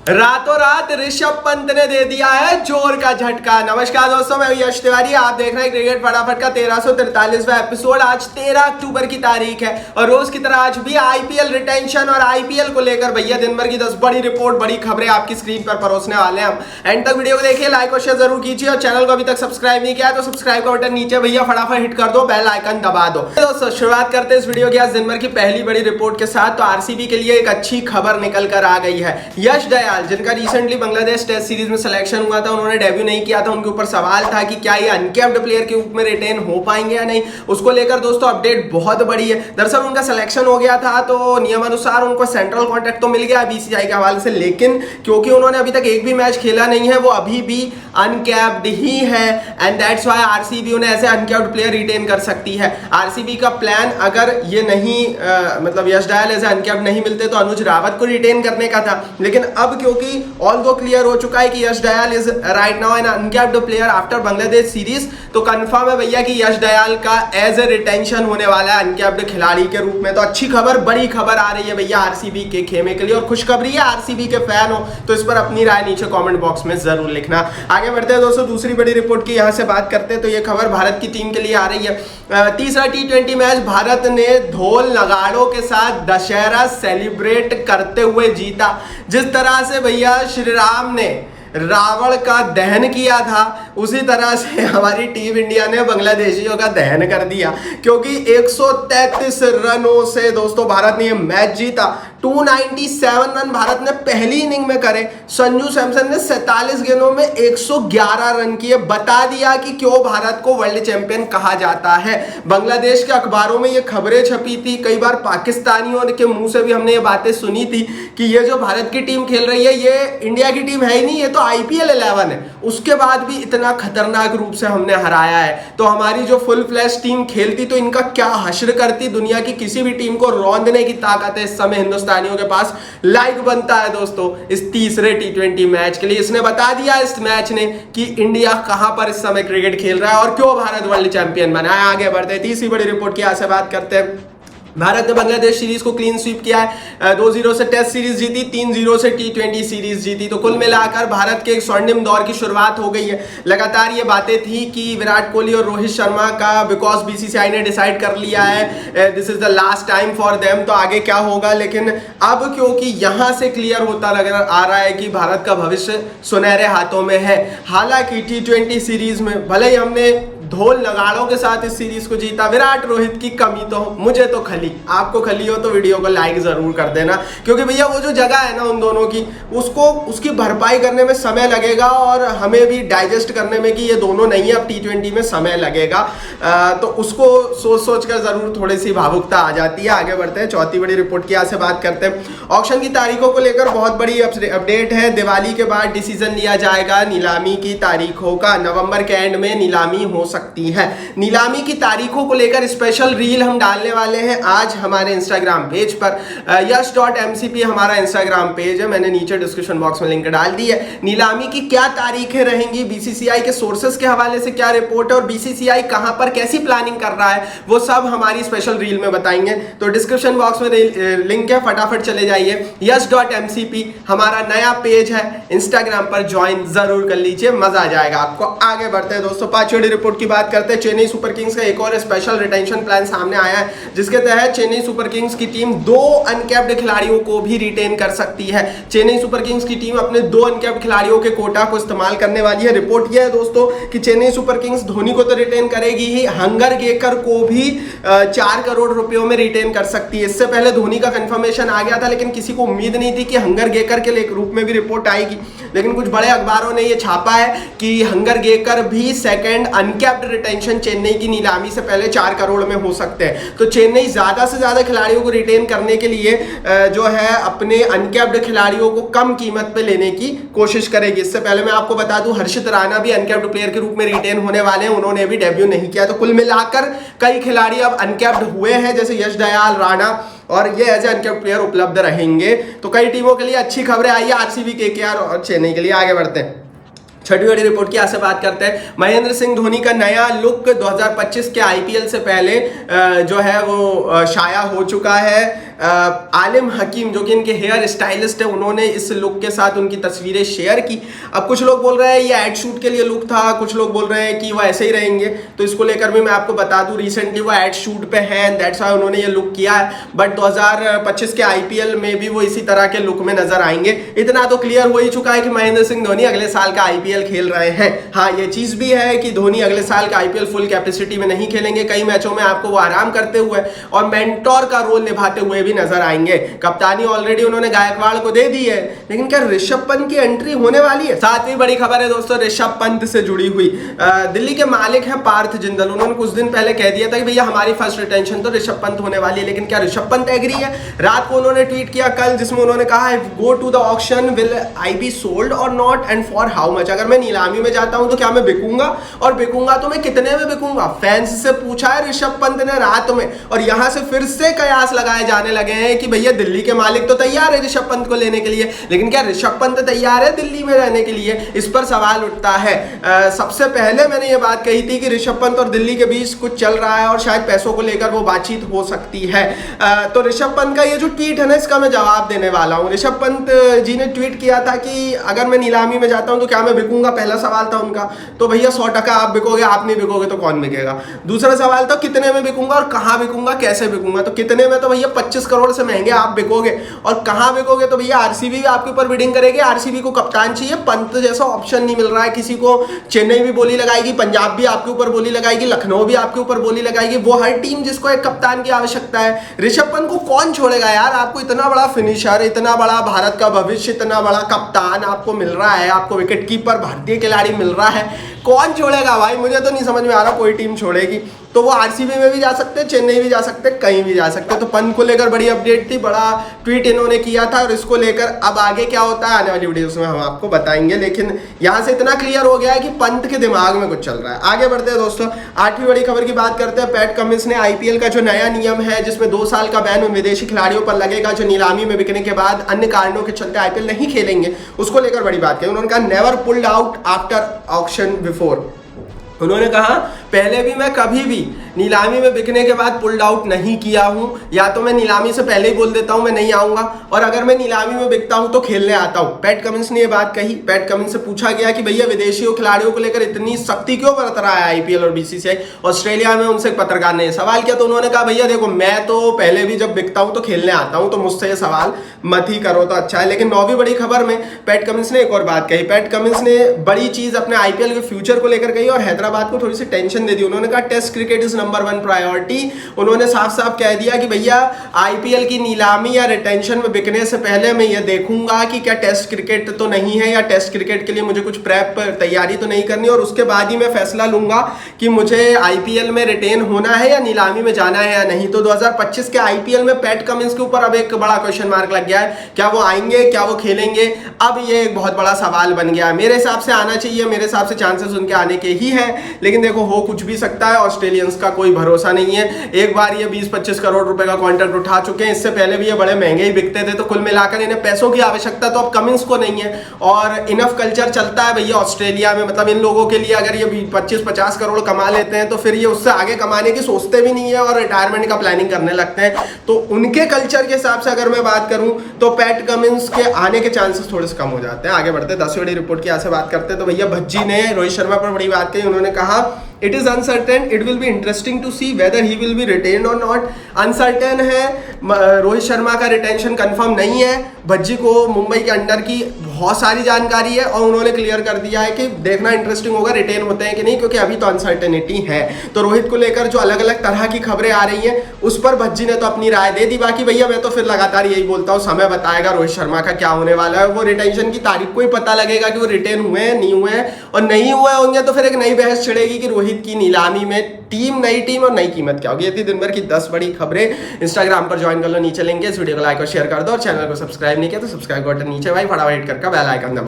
रातों रात ऋषभ पंत ने दे दिया है जोर का झटका। नमस्कार दोस्तों, मैं यश तिवारी, आप देख रहे हैं क्रिकेट फटाफट का 1343वां एपिसोड। आज 13 अक्टूबर की तारीख है और रोज की तरह आज भी आईपीएल रिटेंशन और आईपीएल को लेकर भैया दिन भर की 10 बड़ी रिपोर्ट, बड़ी खबरें आपकी स्क्रीन पर परोसने वाले हैं हम। एंड तक वीडियो को देखिए, लाइक और शेयर जरूर कीजिए और चैनल को अभी तक सब्सक्राइब नहीं किया तो सब्सक्राइब का बटन नीचे भैया फटाफट हिट कर दो, बेल आइकन दबा दो। दोस्तों शुरुआत करते हैं इस वीडियो की आज दिन भर की पहली बड़ी रिपोर्ट के साथ। तो आरसीबी के लिए एक अच्छी खबर निकल कर आ गई है। यश दयाल, जिनका रिसेंटली बांग्लादेश टेस्ट सीरीज में सिलेक्शन हुआ था, उन्होंने डेब्यू नहीं किया था। उनके ऊपर सवाल था कि क्या ये अनकैप्ड प्लेयर के रूप में रिटेन हो पाएंगे या नहीं। उसको लेकर दोस्तों अपडेट बहुत बड़ी है। दरअसल उनका सिलेक्शन हो गया था तो नियमानुसार उनको सेंट्रल कॉन्ट्रैक्ट तो मिल गया बीसीसीआई के हवाले से, लेकिन क्योंकि उन्होंने अभी तक एक भी मैच खेला नहीं है, वो अभी भी अनकैप्ड ही है। एंड दैट्स व्हाई आरसीबी उन्हें ऐसे अनकैप्ड प्लेयर रिटेन कर सकती है। आरसीबी का प्लान, अगर ये नहीं मतलब यश दयाल ऐसे अनकैप्ड नहीं मिलते तो अनुज रावत को रिटेन करने का था। लेकिन अब क्योंकि ऑल दो क्लियर हो चुका है कि Yash Dayal is right now an uncapped player after Bangladesh series, तो कंफर्म है भैया कि यश दयाल का एज ए रिटेंशन होने वाला है अनकैप्ड खिलाड़ी के रूप में। तो अच्छी खबर, बड़ी खबर आ रही है भैया आरसीबी के खेमे के लिए, और खुशखबरी है। आरसीबी के फैन हो तो इस पर अपनी राय नीचे कमेंट बॉक्स में जरूर लिखना। आगे बढ़ते हैं दोस्तों, दूसरी बड़ी रिपोर्ट की यहां से बात करते हैं। तो ये खबर भारत की टीम के लिए आ रही है। तीसरा टी20 मैच भारत ने ढोल नगाड़ों के साथ दशहरा सेलिब्रेट करते हुए जीता। जिस तरह से भैया श्री राम ने रावण का दहन किया था, उसी तरह से हमारी टीम इंडिया ने बांग्लादेशियों का दहन कर दिया, क्योंकि 133 रनों से दोस्तों भारत ने यह मैच जीता। 297 रन भारत ने पहली इनिंग में करे। संजू सैमसन ने 47 गेंदों में 111 रन किए। बता दिया कि क्यों भारत को वर्ल्ड चैंपियन कहा जाता है। बांग्लादेश के अखबारों में ये खबरें छपी थी, कई बार पाकिस्तानियों के मुंह से भी हमने ये बातें सुनी थी कि ये जो भारत की टीम खेल रही है ये इंडिया की टीम है ही नहीं, ये तो आईपीएल 11 है। उसके बाद भी इतना खतरनाक रूप से हमने हराया है। तो हमारी जो फुल फ्लैश टीम खेलती तो इनका क्या हश्र करती। दुनिया की किसी भी टीम को रौंदने की ताकत है इस समय हिंदुस्तानियों के पास। लाइक बनता है दोस्तों इस तीसरे टी20 मैच के लिए। इसने बता दिया इस मैच ने कि इंडिया कहां पर इस समय क्रिकेट खेल रहा है और क्यों भारत वर्ल्ड चैंपियन बना है। आगे बढ़ते हैं, तीसरी बड़ी रिपोर्ट की यहां से बात करते हैं। भारत ने बांग्लादेश सीरीज को क्लीन स्वीप किया है। 2-0 से टेस्ट सीरीज जीती, 3-0 से टी20 सीरीज जीती। तो कुल मिलाकर भारत के एक स्वर्णिम दौर की शुरुआत हो गई है। लगातार ये बातें थी कि विराट कोहली और रोहित शर्मा का, बिकॉज बीसीसीआई ने डिसाइड कर लिया है this is the last time for them, तो आगे क्या होगा। लेकिन अब क्योंकि यहां से क्लियर होता नजर आ रहा है कि भारत का भविष्य सुनहरे हाथों में है। हालांकि टी20 सीरीज में भले ही हमने ढोल नगाड़ों के साथ इस सीरीज को जीता, विराट रोहित की कमी तो मुझे तो खली, आपको खली हो तो वीडियो को लाइक जरूर कर देना, क्योंकि भैया वो जो जगह है ना उन दोनों की, उसकी भरपाई करने में समय लगेगा और हमें भी डाइजेस्ट करने में कि ये दोनों नहीं है, अब टी20 में समय लगेगा। तो उसको सोच कर जरूर थोड़ी सी भावुकता आ जाती है। आगे बढ़ते हैं, चौथी बड़ी रिपोर्ट की यहाँ से बात करते हैं। ऑक्शन की तारीखों को लेकर बहुत बड़ी अपडेट है। दिवाली के बाद डिसीजन लिया जाएगा नीलामी की तारीखों का। नवंबर के एंड में नीलामी हो सकती है। नीलामी की तारीखों को लेकर स्पेशल रील हम डालने वाले हैं आज हमारे इंस्टाग्राम पेज पर। yash.mcp हमारा इंस्टाग्राम पेज है, मैंने नीचे डिस्क्रिप्शन बॉक्स में लिंक डाल दी है। नीलामी की क्या तारीखें रहेंगी, बीसीसीआई के सोर्सेस के हवाले से क्या रिपोर्ट है और बीसीसीआई कहां पर कैसी प्लानिंग कर रहा है, वो सब हमारी स्पेशल रील में बताएंगे। तो डिस्क्रिप्शन बॉक्स में लिंक है, फटाफट चले जाइए। yash.mcp हमारा नया पेज है इंस्टाग्राम पर, ज्वाइन जरूर कर लीजिए, मजा आ जाएगा आपको। आगे बढ़ते हैं दोस्तों, पांचवी रिपोर्ट की बात करते हैं। चेन्नई सुपर किंग्स का एक और स्पेशल रिटेंशन प्लान सामने आया है, जिसके तहत चेन्नई सुपर किंग्स की टीम 2 अनकैप्ड खिलाड़ियों को भी रिटेन कर सकती है। चेन्नई सुपर किंग्स की टीम अपने 2 अनकैप्ड खिलाड़ियों के कोटा को इस्तेमाल करने वाली है। रिपोर्ट यह है दोस्तों कि चेन्नई सुपर किंग्स धोनी को तो रिटेन करेगी ही, हंगर गेकर को भी 4 करोड़ रुपयों में रिटेन कर सकती है। इससे पहले धोनी का कंफर्मेशन आ गया था, लेकिन किसी को उम्मीद नहीं थी कि हंगर गेकर के रूप में भी रिपोर्ट आएगी। लेकिन कुछ बड़े अखबारों ने यह छापा है कि हंगर गेकर भी सेकंड अनकैप्ड रिटेंशन चेन्नई की नीलामी से पहले 4 करोड़ में हो सकते हैं। तो चेन्नई ज्यादा से ज्यादा खिलाड़ियों को रिटेन करने के लिए जो है अपने अनकैप्ड खिलाड़ियों को कम कीमत पे लेने की कोशिश करेगी। इससे पहले मैं आपको बता दूं, हर्षित राणा भी अनकैप्ड प्लेयर के रूप में रिटेन होने वाले हैं, उन्होंने भी डेब्यू नहीं किया। तो कुल मिलाकर कई खिलाड़ी अब अनकैप्ड हुए हैं, जैसे यश दयाल, राणा, और ये एज ए अनकैप्ड प्लेयर उपलब्ध रहेंगे। तो कई टीमों के लिए अच्छी खबरें आई है, आरसीबी, केकेआर और चेन्नई के लिए। आगे बढ़ते हैं, छठी बड़ी रिपोर्ट की यहाँ से बात करते हैं। महेंद्र सिंह धोनी का नया लुक 2025 के आईपीएल से पहले जो है वो शाया हो चुका है। आलिम हकीम जो कि इनके हेयर स्टाइलिस्ट है, उन्होंने इस लुक के साथ उनकी तस्वीरें शेयर की। अब कुछ लोग बोल रहे हैं ये एड शूट के लिए लुक था, कुछ लोग बोल रहे हैं कि वो ऐसे ही रहेंगे। तो इसको लेकर भी मैं आपको बता दूं, रिसेंटली वो एड शूट पे है एंड दैट्स व्हाई उन्होंने ये लुक किया है। बट 2025 के आईपीएल में भी वो इसी तरह के लुक में नजर आएंगे। इतना तो क्लियर हो ही चुका है कि महेंद्र सिंह धोनी अगले साल का आईपीएल खेल रहे हैं। हाँ, ये चीज भी है कि धोनी अगले साल का आईपीएल फुल कैपेसिटी में नहीं खेलेंगे। कई मैचों में आपको वो आराम करते हुए और मेंटोर का रोल निभाते हुए भी नजर आएंगे। कप्तानी ऑलरेडी उन्होंने गायकवाड़ को दे दी है, लेकिन क्या ऋषभ पंत की एंट्री होने वाली है? सातवीं बड़ी खबर है दोस्तों ऋषभ पंत से जुड़ी हुई। दिल्ली के मालिक है पार्थ जिंदल, उन्होंने कुछ दिन पहले कह दिया था कि भैया हमारी फर्स्ट रिटेंशन तो ऋषभ पंत होने वाली है। लेकिन क्या ऋषभ पंत एग्री है? रात को उन्होंने ट्वीट किया कल, जिसमें उन्होंने कहा go to the auction, will I be sold और not and for how much. अगर मैं नीलामी में जाता हूं तो क्या मैं बिकूंगा, और बिकूंगा तो मैं कितने में बिकूंगा? फैंस से पूछा है ऋषभ पंत ने रात में, और यहां से फिर से कयास लगाए जाने लगे हैं कि भैया दिल्ली के मालिक तो तैयार है ऋषभ पंत को लेने के लिए, लेकिन क्या ऋषभ पंत तैयार है दिल्ली में रहने के लिए? इस पर सवाल उठता है। सबसे पहले मैंने ये बात कही थी कि ऋषभ पंत और दिल्ली के बीच कुछ चल रहा है और शायद पैसों को लेकर वो बातचीत हो सकती है। तो ऋषभ पंत का ये जो ट्वीट है ना, इसका मैं जवाब देने वाला हूं। ऋषभ पंत जी ने ट्वीट किया था कि अगर मैं नीलामी में जाता हूं तो क्या मैं बिकूंगा, पहला सवाल था उनका। तो भैया 100% आप बिकोगे, आप नहीं बिकोगे तो कौन बिकेगा? दूसरा सवाल था कितने में बिकूंगा और कहां बिकूंगा, कैसे बिकूंगा? तो कितने में तो भैया 25 करोड़ से महंगे आप बिकोगे, और कहां बिकोगे तो भैया आरसीबी भी आपके ऊपर बिडिंग करेगी। आरसीबी को कप्तान चाहिए, पंत जैसा ऑप्शन नहीं मिल रहा है किसी को। चेन्नई भी बोली लगाएगी, पंजाब भी आपके ऊपर बोली लगाएगी, लखनऊ भी आपके ऊपर बोली लगाएगी, वो हर टीम जिसको एक कप्तान की आवश्यकता है। ऋषभ पंत को कौन छोड़ेगा यार? आपको इतना बड़ा फिनिशर, इतना बड़ा भारत का भविष्य, इतना बड़ा कप्तान आपको मिल रहा है, आपको विकेट कीपर भारतीय खिलाड़ी मिल रहा है, कौन छोड़ेगा भाई? मुझे तो नहीं समझ में आ रहा कोई टीम छोड़ेगी। तो वो आरसीबी में भी जा सकते, चेन्नई भी जा सकते, कहीं भी जा सकते। तो पंत को लेकर बड़ी अपडेट थी, बड़ा ट्वीट इन्होंने किया था, और इसको लेकर अब आगे क्या होता है आने वाली वीडियोस में हम आपको बताएंगे। लेकिन यहां से इतना क्लियर हो गया है कि पंत के दिमाग में कुछ चल रहा है। आगे बढ़ते हैं दोस्तों, आठवीं बड़ी खबर की बात करते हैं। पैट कमिंस ने आईपीएल का जो नया नियम है, जिसमें 2 साल का बैन उन विदेशी खिलाड़ियों पर लगेगा जो नीलामी में बिकने के बाद अन्य कारणों के चलते आईपीएल नहीं खेलेंगे, उसको लेकर बड़ी बात की। उन्होंने कहा never pulled out after auction before. उन्होंने कहा पहले भी मैं कभी भी नीलामी में बिकने के बाद पुल्ड आउट नहीं किया हूं, या तो मैं नीलामी से पहले ही बोल देता हूं मैं नहीं आऊंगा, और अगर मैं नीलामी में बिकता हूं तो खेलने आता हूं। पैट कमिंस ने यह बात कही। पैट कमिंस से पूछा गया कि भैया विदेशी खिलाड़ियों को लेकर इतनी सख्ती क्यों बरत रहा है आईपीएल और बीसीसीआई? ऑस्ट्रेलिया में उनसे एक पत्रकार ने सवाल किया, तो उन्होंने कहा भैया देखो मैं तो पहले भी जब बिकता हूं तो खेलने आता हूं, तो मुझसे ये सवाल मत ही करो तो अच्छा है। लेकिन 9वीं बड़ी खबर में पैट कमिंस ने एक और बात कही। पैट कमिंस ने बड़ी चीज अपने आईपीएल के फ्यूचर को लेकर कही और हैदराबाद को थोड़ी सी टेंशन दे दी। उन्होंने कहा test cricket is number 1 priority. उन्होंने साफ साफ कह दिया कि भैया आईपीएल की नीलामी या रिटेंशन में बिकने से पहले मैं ये देखूंगा कि क्या टेस्ट क्रिकेट तो नहीं है, या टेस्ट क्रिकेट के लिए मुझे कुछ प्रेप तैयारी तो नहीं करनी, और उसके बाद ही मैं फैसला लूंगा कि मुझे आईपीएल में रिटेन होना है या नीलामी में जाना है या नहीं। तो 2025 के आईपीएल में पैट कमिंस के ऊपर अब एक बड़ा क्वेश्चन मार्क लग गया है। क्या वो आएंगे, क्या वो खेलेंगे? अब ये एक बहुत बड़ा सवाल बन गया है। मेरे हिसाब से आना चाहिए, मेरे हिसाब से चांसेस उनके आने के ही हैं, लेकिन देखो हो कुछ भी सकता है। ऑस्ट्रेलियंस का कोई भरोसा नहीं है। एक बार ये 20-25 करोड़ रुपए का कॉन्ट्रैक्ट उठा चुके हैं, इससे पहले भी ये बड़े महंगे ही बिकते थे। तो कुल मिलाकर इन्हें पैसों की आवश्यकता तो अब कमिंस को नहीं है, और इनफ कल्चर चलता है भैया ऑस्ट्रेलिया में। मतलब इन लोगों के लिए अगर ये 25-50 करोड़ कमा लेते हैं तो फिर ये उससे आगे कमाने की सोचते भी नहीं है और रिटायरमेंट का प्लानिंग करने लगते हैं। तो उनके कल्चर के हिसाब से अगर मैं बात करूं तो पैट कमिंस के आने के चांसेस थोड़े से कम हो जाते हैं। आगे बढ़ते हैं 10वीं बड़ी रिपोर्ट की यहाँ से बात करते हैं। तो भैया भज्जी ने रोहित शर्मा पर बड़ी बात कही। उन्होंने कहा it is uncertain, it will be interesting to see whether he will be retained और नॉट। अनसर्टेन है, रोहित शर्मा का रिटेंशन कंफर्म नहीं है। भज्जी को मुंबई के अंडर की बहुत सारी जानकारी है और उन्होंने क्लियर कर दिया है कि देखना इंटरेस्टिंग होगा रिटेन होते हैं कि नहीं, क्योंकि अभी तो अनसर्टेनिटी है। तो रोहित को लेकर जो अलग अलग तरह की खबरें आ रही हैं उस पर भज्जी ने तो अपनी राय दे दी। बाकी भैया मैं तो फिर लगातार यही बोलता हूँ, समय बताएगा रोहित शर्मा का क्या होने वाला है। वो रिटेंशन की तारीख को ही पता लगेगा कि वो रिटेन हुए हैं नहीं हुए हैं, और नहीं हुए होंगे तो फिर एक नई बहस छिड़ेगी कि रोहित की नीलामी में टीम, नई टीम और नई कीमत क्या होगी। ये थी दिन भर की 10 बड़ी खबरें। इंस्टाग्राम पर ज्वाइन कर लो, नीचे लिंक है। इस वीडियो को लाइक और शेयर कर दो, और चैनल को सब्सक्राइब नहीं किया तो सब्सक्राइब बटन नीचे भाई फटाफट हिट करके बेल आइकन दबाओ।